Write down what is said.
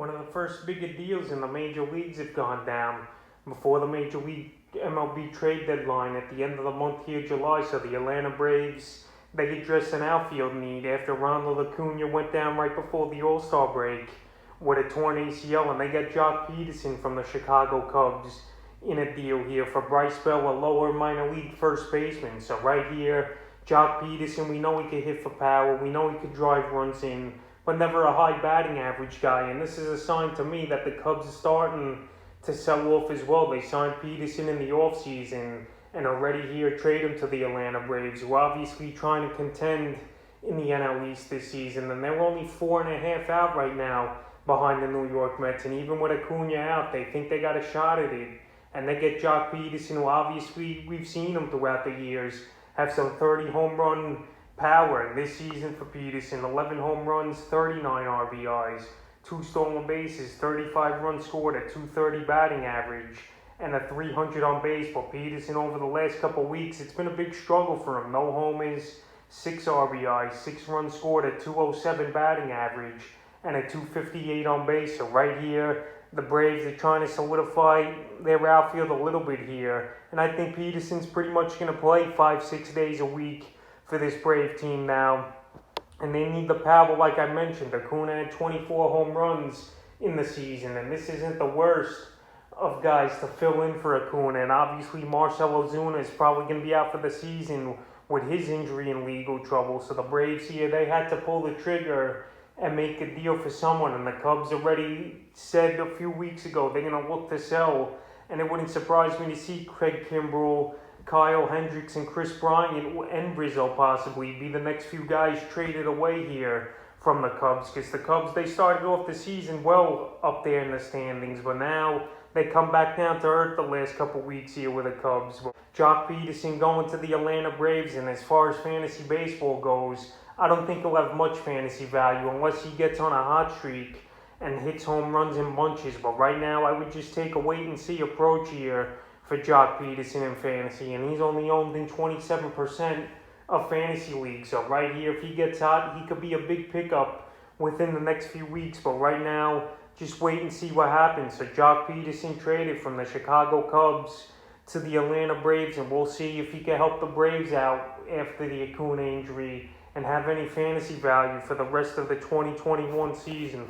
one of the first bigger deals in the major leagues have gone down before the Major League MLB trade deadline at the end of the month here, July. So the Atlanta Braves, they addressed an outfield need after Ronald Acuna went down right before the All-Star break with a torn ACL, and they got Joc Pederson from the Chicago Cubs in a deal here for Bryce Bell, a lower minor league first baseman. So right here, Joc Pederson, we know he could hit for power, we know he could drive runs in, but never a high batting average guy. And this is a sign to me that the Cubs are starting to sell off as well. They signed Pederson in the offseason and already here trade him to the Atlanta Braves, who are obviously trying to contend in the NL East this season. And they're only 4.5 out right now behind the New York Mets. And even with Acuna out, they think they got a shot at it. And they get Joc Pederson, who obviously we've seen him throughout the years have some 30 home run power. This season for Pederson, 11 home runs, 39 RBIs, 2 stolen bases, 35 runs scored, a .230 batting average, and a .300 on base. But Pederson, over the last couple weeks, it's been a big struggle for him. No homers, 6 RBIs, 6 runs scored, a .207 batting average, and a .258 on base. So right here, the Braves are trying to solidify their outfield a little bit here. And I think Pederson's pretty much going to play 5-6 days a week for this Brave team now. And they need the power, like I mentioned. Acuna had 24 home runs in the season. And this isn't the worst of guys to fill in for Acuna. And obviously Marcell Ozuna is probably going to be out for the season with his injury and legal trouble. So the Braves here, they had to pull the trigger and make a deal for someone. And the Cubs already said a few weeks ago they're going to look to sell. And it wouldn't surprise me to see Craig Kimbrell, Kyle Hendricks, and Chris Bryant and Rizzo possibly be the next few guys traded away here from the Cubs. Because the Cubs, they started off the season well up there in the standings, but now they come back down to earth the last couple weeks here with the Cubs. Joc Pederson going to the Atlanta Braves, and as far as fantasy baseball goes, I don't think he'll have much fantasy value unless he gets on a hot streak and hits home runs in bunches. But right now, I would just take a wait-and-see approach here for Joc Pederson in fantasy. And he's only owned in 27% of fantasy leagues. So right here, if he gets hot, he could be a big pickup within the next few weeks. But right now, just wait and see what happens. So Joc Pederson traded from the Chicago Cubs to the Atlanta Braves. And we'll see if he can help the Braves out after the Acuna injury and have any fantasy value for the rest of the 2021 season.